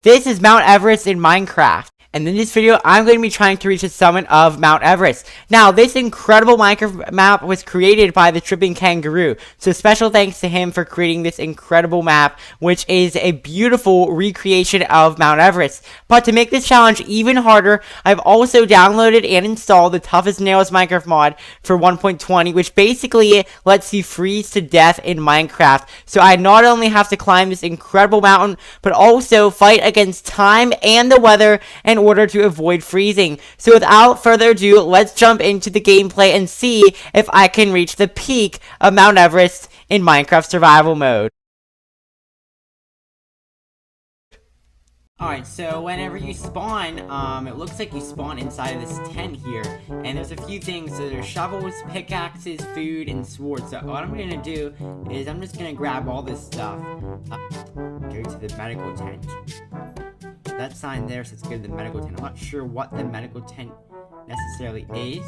This is Mount Everest in Minecraft. And in this video, I'm going to be trying to reach the summit of Mount Everest. Now, this incredible Minecraft map was created by the Tripping Kangaroo. So special thanks to him for creating this incredible map, which is a beautiful recreation of Mount Everest. But to make this challenge even harder, I've also downloaded and installed the Toughest Nails Minecraft mod for 1.20, which basically lets you freeze to death in Minecraft. So I not only have to climb this incredible mountain, but also fight against time and the weather in order to avoid freezing. So without further ado, let's jump into the gameplay and see if I can reach the peak of Mount Everest in Minecraft survival mode. Alright, so whenever you spawn, it looks like you spawn inside of this tent here, and there's a few things. So there's shovels, pickaxes, food, and swords. So what I'm gonna do is I'm just gonna grab all this stuff, go to the medical tent. That sign there says go to the medical tent. I'm not sure what the medical tent necessarily is.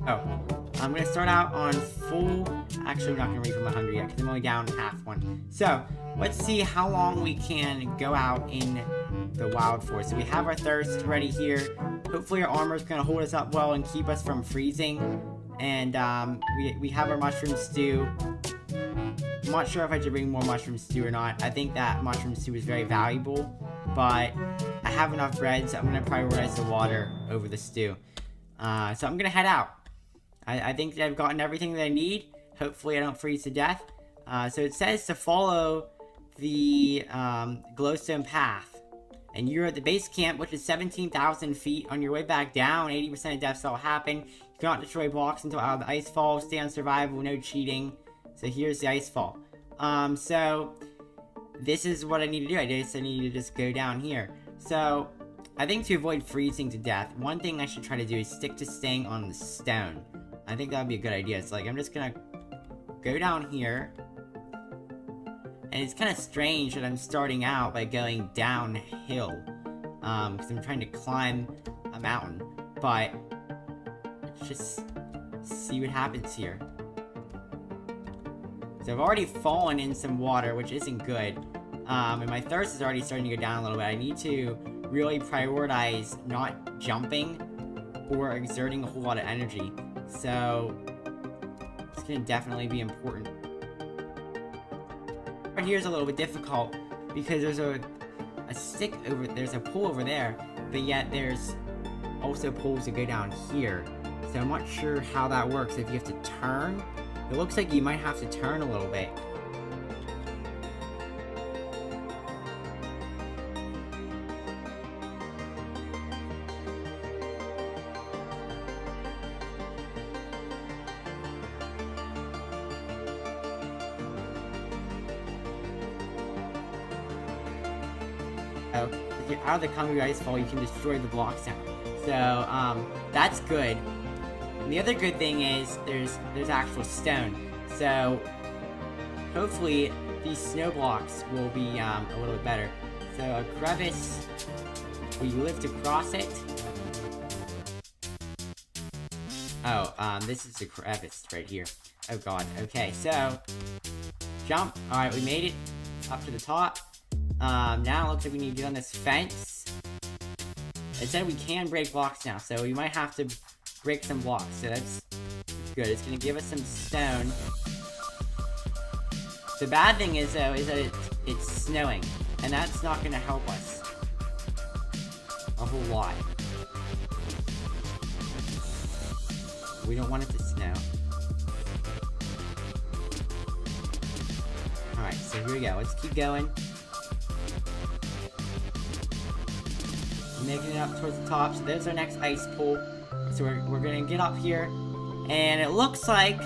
Oh, I'm gonna start out on full. Actually, I'm not gonna read from my hungry yet because I'm only down half one. So let's see how long we can go out in the wild forest. So we have our thirst ready here. Hopefully our armor is gonna hold us up well and keep us from freezing. And we have our mushroom stew. I'm not sure if I should bring more mushroom stew or not. I think that mushroom stew is very valuable, but I have enough bread, so I'm gonna prioritize the water over the stew. So I'm gonna head out. I think that I've gotten everything that I need. Hopefully I don't freeze to death. So it says to follow the glowstone path. And you're at the base camp, which is 17,000 feet. On your way back down, 80% of deaths will happen. You cannot destroy blocks until out of the ice fall. Stay on survival, no cheating. So here's the ice fall. So this is what I need to do. I need to just go down here. So I think to avoid freezing to death, one thing I should try to do is stick to staying on the stone. I think that would be a good idea. It's like, I'm just gonna go down here. And it's kind of strange that I'm starting out by going downhill. Because I'm trying to climb a mountain. But let's just see what happens here. So I've already fallen in some water, which isn't good. And my thirst is already starting to go down a little bit. I need to really prioritize not jumping or exerting a whole lot of energy. So it's going to definitely be important. Right here is a little bit difficult because there's a stick over, there's a pole over there, but yet there's also poles that go down here. So I'm not sure how that works. If you have to turn, it looks like you might have to turn a little bit. If you're out of the concrete ice fall, you can destroy the blocks now. So, that's good. And the other good thing is, there's actual stone. So, hopefully, these snow blocks will be, a little bit better. So, a crevice, we live to cross it. Oh, this is the crevice right here. Oh god, okay, so, jump. Alright, we made it up to the top. Now it looks like we need to get on this fence. It said we can break blocks now, so we might have to break some blocks, so that's good. It's gonna give us some stone. The bad thing is, though, is that it's snowing, and that's not gonna help us a whole lot. We don't want it to snow. Alright, so here we go. Let's keep going. Making it up towards the top. So there's our next ice pool. So we're gonna get up here, and it looks like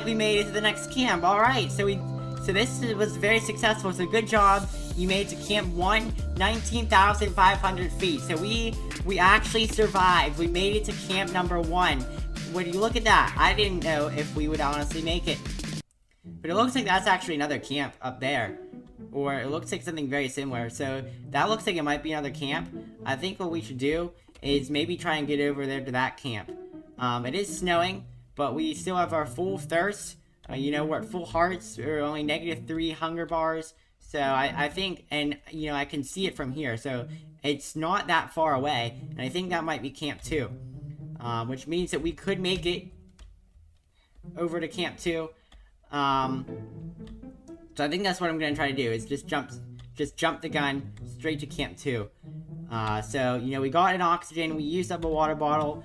we made it to the next camp. All right, so this was very successful. So good job. You made it to camp 1, 19,500 feet. So we actually survived. We made it to camp number 1. When you look at that, I didn't know if we would honestly make it, but it looks like that's actually another camp up there. Or it looks like something very similar. So that looks like it might be another camp. I think what we should do is maybe try and get over there to that camp. It is snowing, but we still have our full thirst. You know, we're at full hearts. We're only -3 hunger bars. So I think, and you know, I can see it from here. So it's not that far away. And I think that might be Camp 2. Which means that we could make it over to Camp 2. So I think that's what I'm going to try to do, is just jump the gun straight to Camp 2. So, you know, we got an oxygen, we used up a water bottle,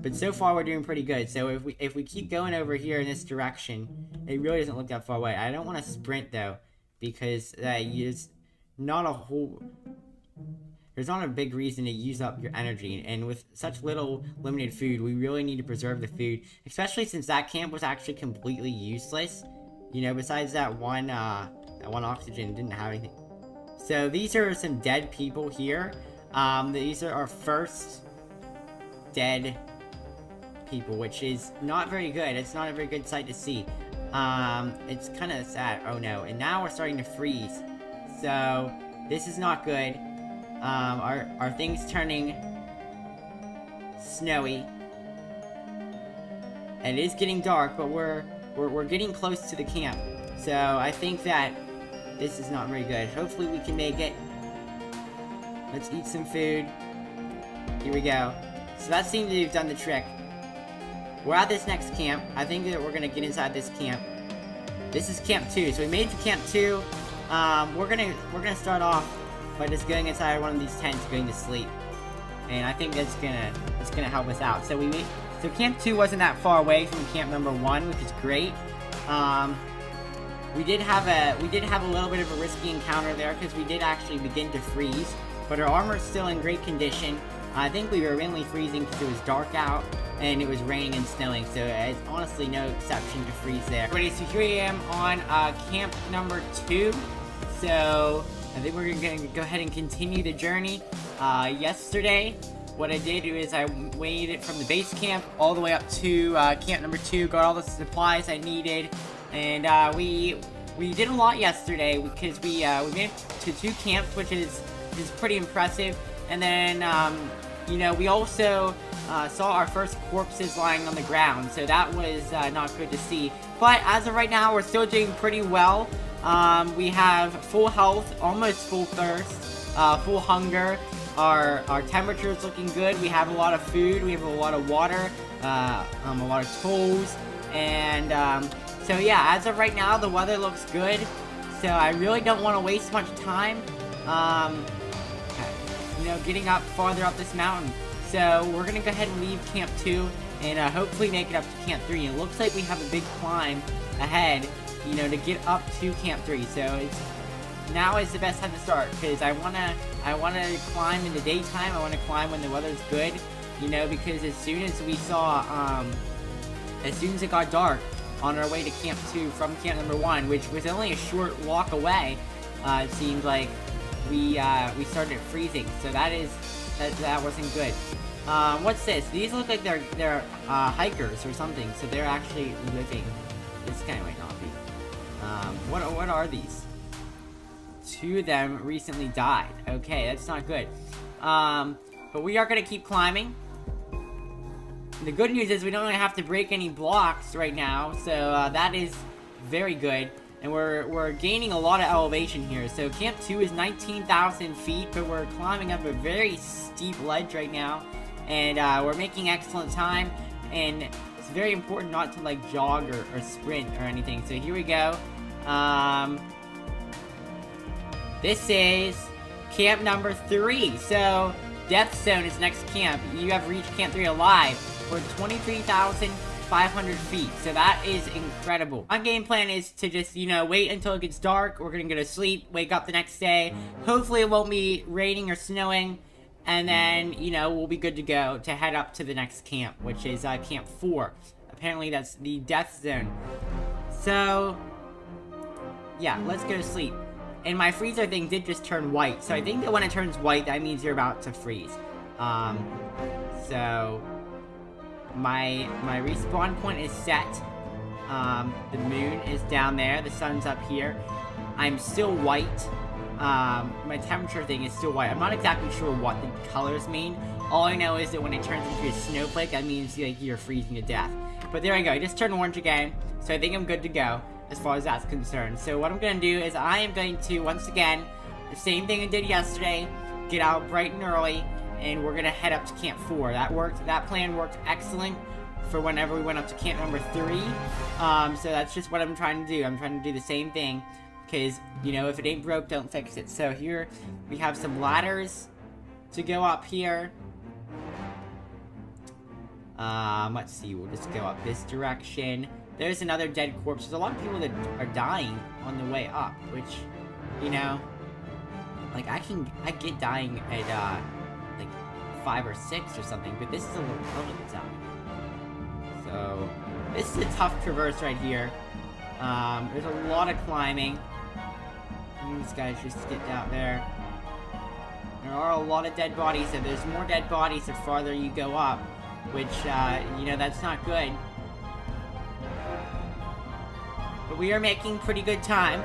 but so far we're doing pretty good. So if we keep going over here in this direction, it really doesn't look that far away. I don't want to sprint, though, because there's not a big reason to use up your energy, and with such little limited food, we really need to preserve the food, especially since that camp was actually completely useless. You know, besides that one oxygen, didn't have anything. So these are some dead people here. These are our first dead people, which is not very good. It's not a very good sight to see. It's kind of sad. Oh no, and now we're starting to freeze. So this is not good. Our thing's turning snowy. And it is getting dark, but we're getting close to the camp. So I think that this is not very good. Hopefully we can make it. Let's eat some food. Here we go. So that seemed to have done the trick. We're at this next camp. I think that we're gonna get inside this camp. This is Camp 2. So we made it to Camp 2. We're gonna start off by just going inside one of these tents, going to sleep. And I think that's gonna help us out. So so Camp 2 wasn't that far away from Camp number 1, which is great. We did have a little bit of a risky encounter there, because we did actually begin to freeze, but our armor is still in great condition. I think we were mainly freezing because it was dark out and it was raining and snowing, so it's honestly no exception to freeze there. Alrighty, so here I am on camp number 2. So I think we're gonna go ahead and continue the journey. Yesterday, what I did is I made it from the base camp all the way up to camp number 2, got all the supplies I needed, and we did a lot yesterday because we made it to 2 camps, which is pretty impressive. And then you know, we also saw our first corpses lying on the ground, so that was not good to see. But as of right now, we're still doing pretty well. We have full health, almost full thirst, full hunger. Our temperature is looking good. We have a lot of food. We have a lot of water, a lot of tools, and so yeah. As of right now, the weather looks good. So I really don't want to waste much time. You know, getting up farther up this mountain. So we're gonna go ahead and leave Camp 2 and hopefully make it up to Camp 3. And it looks like we have a big climb ahead, you know, to get up to Camp 3. So now is the best time to start, because I wanna climb in the daytime. I wanna climb when the weather's good, you know, because as soon as we saw, as soon as it got dark on our way to Camp 2 from Camp number 1, which was only a short walk away, it seemed like we started freezing. So that wasn't good. What's this? These look like they're hikers or something. So they're actually living. This guy might not be. What are these? 2 of them recently died. Okay, that's not good. But we are gonna keep climbing. The good news is we don't really have to break any blocks right now, so that is very good. And we're gaining a lot of elevation here. So Camp 2 is 19,000 feet, but we're climbing up a very steep ledge right now. And we're making excellent time. And it's very important not to like jog or sprint or anything. So here we go. This is camp number 3. So Death Zone is next camp. You have reached Camp 3 alive. We're 23,500 feet, so that is incredible. My game plan is to just, you know, wait until it gets dark. We're gonna go to sleep, wake up the next day. Hopefully it won't be raining or snowing, and then, you know, we'll be good to go to head up to the next camp, which is Camp 4. Apparently that's the Death Zone. So, yeah, let's go to sleep. And my freezer thing did just turn white, so I think that when it turns white, that means you're about to freeze. So my respawn point is set. The moon is down there. The sun's up here. I'm still white. my temperature thing is still white. I'm not exactly sure what the colors mean. All I know is that when it turns into a snowflake, that means like you're freezing to death. But there I go. I just turned orange again, so I think I'm good to go as far as that's concerned. So what I'm going to do is I am going to, once again, the same thing I did yesterday, get out bright and early, and we're going to head up to Camp 4. That worked. That plan worked excellent for whenever we went up to Camp number 3. So that's just what I'm trying to do. I'm trying to do the same thing. Because, you know, if it ain't broke, don't fix it. So here, we have some ladders to go up here. Let's see, we'll just go up this direction. There's another dead corpse. There's a lot of people that are dying on the way up, which, you know, like, I get dying at, like, 5 or 6 or something, but this is a little of the time. So, this is a tough traverse right here. There's a lot of climbing. These guys just get out there. There are a lot of dead bodies, and there's more dead bodies the farther you go up, which, you know, that's not good. But we are making pretty good time.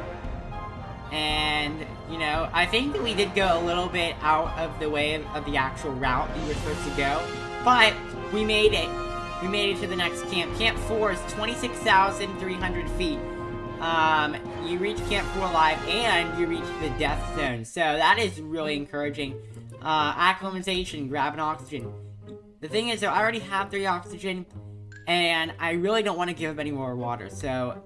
And, you know, I think that we did go a little bit out of the way of the actual route we were supposed to go. But we made it. We made it to the next camp. Camp 4 is 26,300 feet. You reach Camp 4 alive, and you reach the death zone. So that is really encouraging. Acclimatization, grabbing oxygen. The thing is, though, I already have 3 oxygen, and I really don't want to give up any more water. So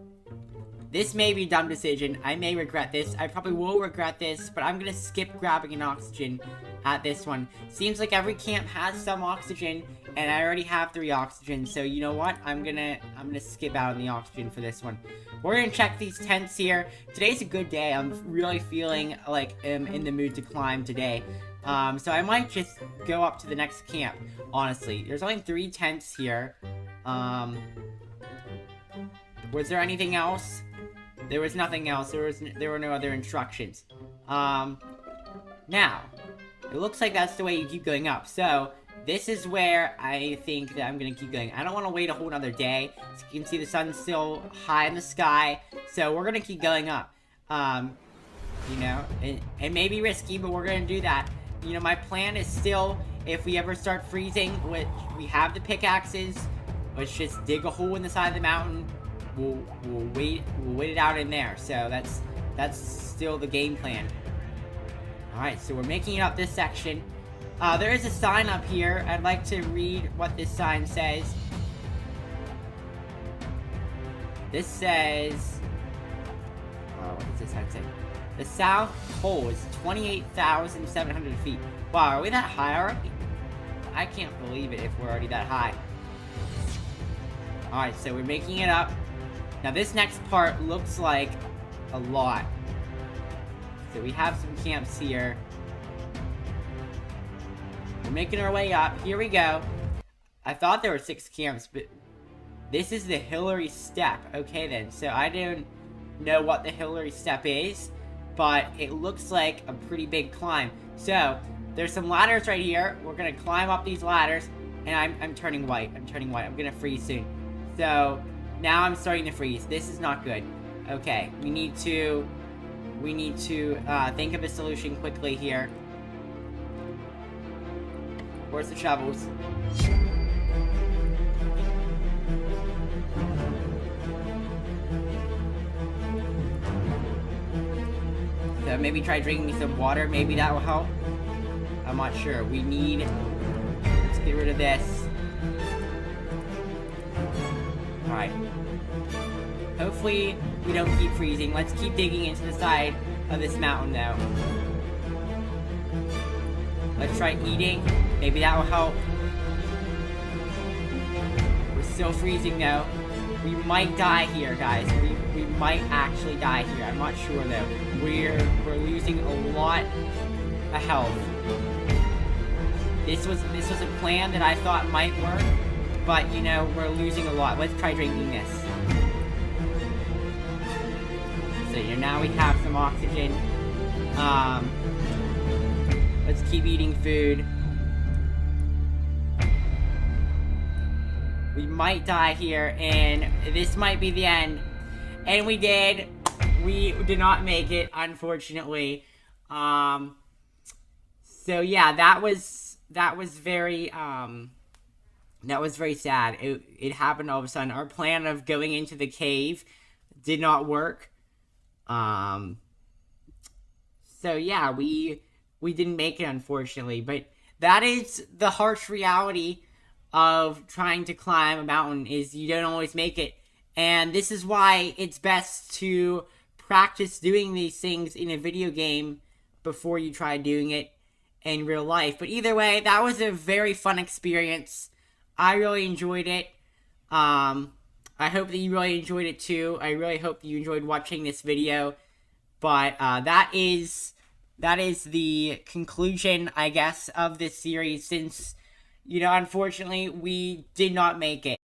this may be a dumb decision. I may regret this. I probably will regret this, but I'm going to skip grabbing an oxygen at this one. Seems like every camp has some oxygen, and I already have 3 oxygen, so you know what? I'm gonna skip out on the oxygen for this one. We're gonna check these tents here. Today's a good day. I'm really feeling like I'm in the mood to climb today. So I might just go up to the next camp, honestly. There's only 3 tents here. Was there anything else? There was nothing else. There were no other instructions. Now, it looks like that's the way you keep going up. So, this is where I think that I'm going to keep going. I don't want to wait a whole nother day. As you can see, the sun's still high in the sky. So, we're going to keep going up. You know, it may be risky, but we're going to do that. You know, my plan is still, if we ever start freezing, which we have the pickaxes, let's just dig a hole in the side of the mountain. We'll wait it out in there. So, that's still the game plan. Alright, so we're making it up this section. There is a sign up here. I'd like to read what this sign says. This says... what does this sign say? The South Pole is 28,700 feet. Wow, are we that high already? I can't believe it if we're already that high. Alright, so we're making it up. Now this next part looks like a lot. So we have some camps here. We're making our way up. Here we go. I thought there were 6 camps, but this is the Hillary Step. Okay then, so I don't know what the Hillary Step is, but it looks like a pretty big climb. So, there's some ladders right here. We're gonna climb up these ladders, and I'm turning white. I'm turning white. I'm gonna freeze soon. So, now I'm starting to freeze. This is not good. Okay, we need to think of a solution quickly here. Where's the shovels? So maybe try drinking some water. Maybe that will help. I'm not sure. Let's get rid of this. Alright. Hopefully we don't keep freezing. Let's keep digging into the side of this mountain though. Let's try eating. Maybe that will help. We're still freezing though. We might die here, guys. We might actually die here. I'm not sure though. We're losing a lot of health. This was a plan that I thought might work, but you know, we're losing a lot. Let's try drinking this. So you know, now we have some oxygen. Let's keep eating food. We might die here, and this might be the end. And we did. We did not make it, unfortunately. So yeah, that was very sad. It happened all of a sudden. Our plan of going into the cave did not work. Um, so yeah, we didn't make it, unfortunately. But that is the harsh reality of trying to climb a mountain, is you don't always make it. And this is why it's best to practice doing these things in a video game before you try doing it in real life. But either way, that was a very fun experience. I really enjoyed it. I hope that you really enjoyed it too. I really hope you enjoyed watching this video. But that is the conclusion, I guess, of this series, since, unfortunately, we did not make it.